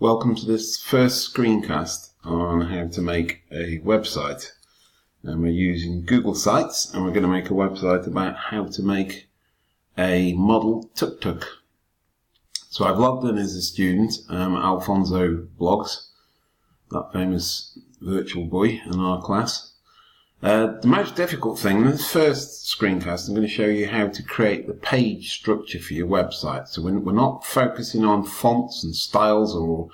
Welcome to this first screencast on how to make a website. And we're using Google Sites, and we're going to make a website about how to make a model tuk-tuk. So I've logged in as a student, Alfonso Blogs, that famous virtual boy in our class. The most difficult thing, in this first screencast, I'm going to show you how to create the page structure for your website. So we're not focusing on fonts and styles or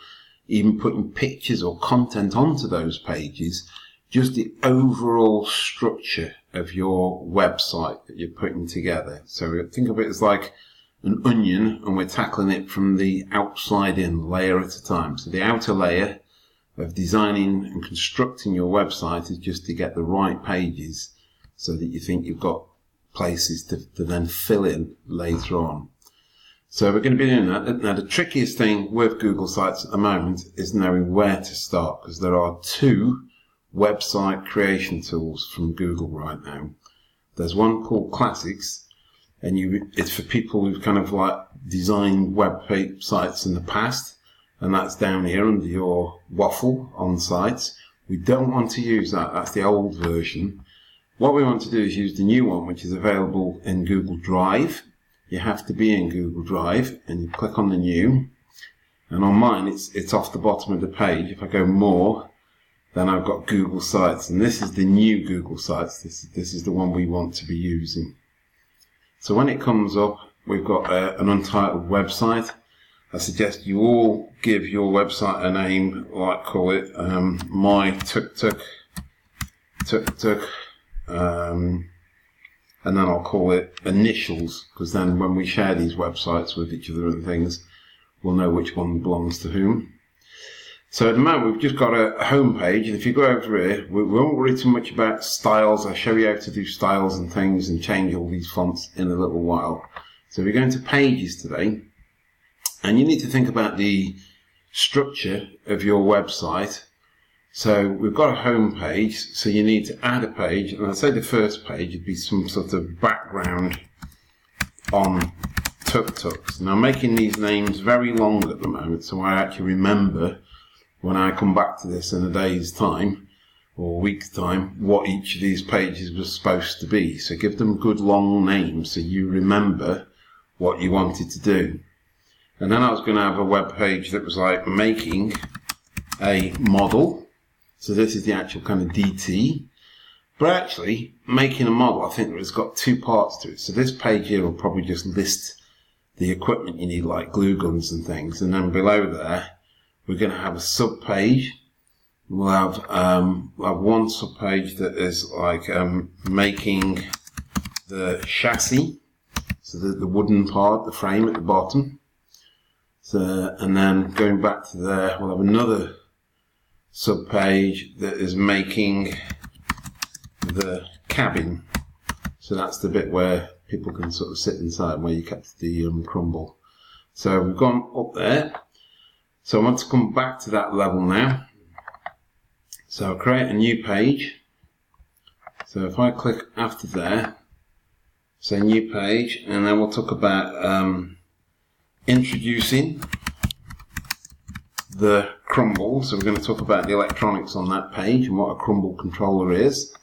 even putting pictures or content onto those pages, just the overall structure of your website that you're putting together. So think of it as like an onion, and we're tackling it from the outside in, layer at a time. So the outer layer of designing and constructing your website is just to get the right pages so that you think you've got places to then fill in later on. So we're going to be doing that. Now, the trickiest thing with Google Sites at the moment is knowing where to start, because there are two website creation tools from Google right now. There's one called Classics, and it's for people who've kind of like designed websites in the past. And that's down here under your waffle on sites. We don't want to use that. That's the old version. What we want to do is use the new one, which is available in Google Drive. You have to be in Google Drive, and you click on the new. And on mine, it's off the bottom of the page. If I go more, then I've got Google Sites. And this is the new Google Sites. This is the one we want to be using. So when it comes up, we've got an untitled website. I suggest you all give your website a name, like call it my tuk-tuk, and then I'll call it initials, because then when we share these websites with each other and things, we'll know which one belongs to whom. So at the moment we've just got a home page, and if you go over here, we won't worry too much about styles. I'll show you how to do styles and things and change all these fonts in a little while. So we're going to pages today. And you need to think about the structure of your website. So we've got a home page, so you need to add a page. And I'd say the first page would be some sort of background on tuk-tuks. Now I'm making these names very long at the moment, so I actually remember when I come back to this in a day's time or a week's time what each of these pages was supposed to be. So give them good long names so you remember what you wanted to do. And then I was going to have a web page that was like making a model. So this is the actual kind of DT. But actually, making a model, I think it's got two parts to it. So this page here will probably just list the equipment you need, like glue guns and things. And then below there, we're going to have a sub page. We'll have one sub page that is like making the chassis. So the wooden part, the frame at the bottom. So, and then going back to there, we'll have another sub-page that is making the cabin. So that's the bit where people can sort of sit inside, where you kept the crumble. So we've gone up there. So I want to come back to that level now. So I'll create a new page. So if I click after there, say new page, and then we'll talk about introducing the crumble. So we're going to talk about the electronics on that page and what a crumble controller is.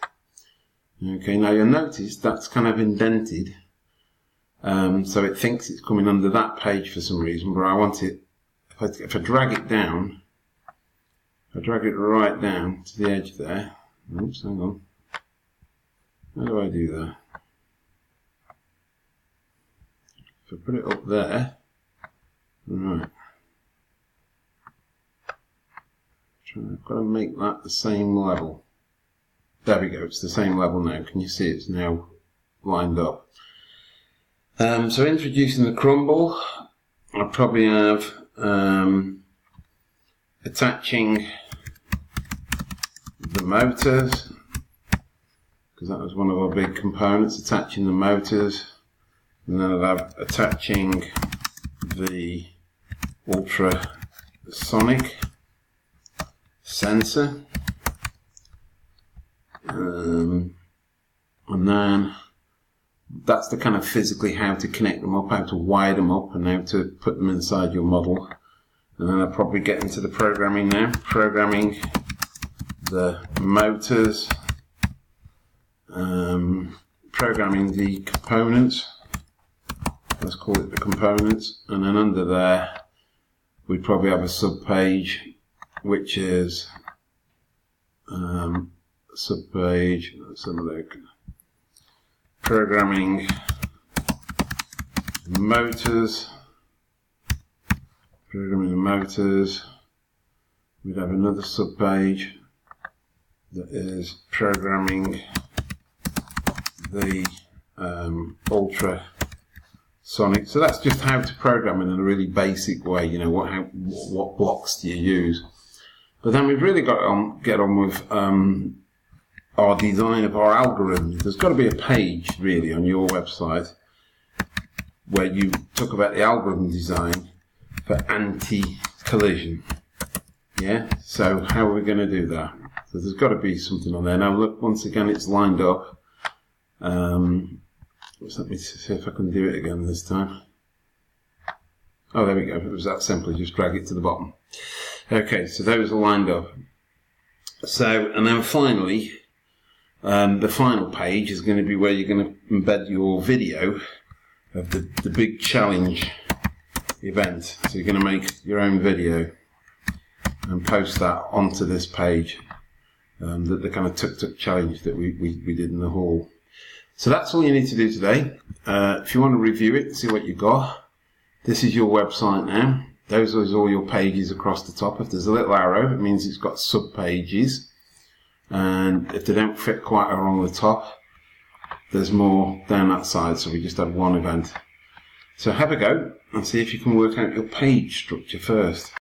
Okay, now you'll notice that's kind of indented. So it thinks it's coming under that page for some reason, but I want it, if I drag it down, if I drag it right down to the edge there. Oops, hang on. How do I do that? If I put it up there, right. I've got to make that the same level. There we go, it's the same level now. Can you see it's now lined up? So introducing the crumble, I'll probably have attaching the motors, because that was one of our big components, attaching the motors. And then I'll have attaching the ultrasonic sensor, and then that's the kind of physically how to connect them up, how to wire them up, and how to put them inside your model. And then I'll probably get into the programming now. Programming the motors, programming the components. Let's call it the components. And then under there, we probably have a sub-page, which is sub-page, let's have a look. Programming motors. Programming the motors. We'd have another sub-page that is programming the ultrasonic. So that's just how to program in a really basic way. You know, what blocks do you use? But then we've really got to get on with our design of our algorithm. There's got to be a page really on your website where you talk about the algorithm design for anti-collision. Yeah, so how are we going to do that? So there's got to be something on there. Now look, once again it's lined up. Let me see if I can do it again this time. Oh, there we go. It was that simple. Just drag it to the bottom. Okay, so those are lined up. So, and then finally, the final page is going to be where you're going to embed your video of the big challenge event. So you're going to make your own video and post that onto this page, the kind of tuk-tuk challenge that we did in the hall. So that's all you need to do today. If you want to review it, see what you got, this is your website now. Those are all your pages across the top. If there's a little arrow, it means it's got sub-pages. And if they don't fit quite along the top, there's more down that side, so we just have one event. So have a go and see if you can work out your page structure first.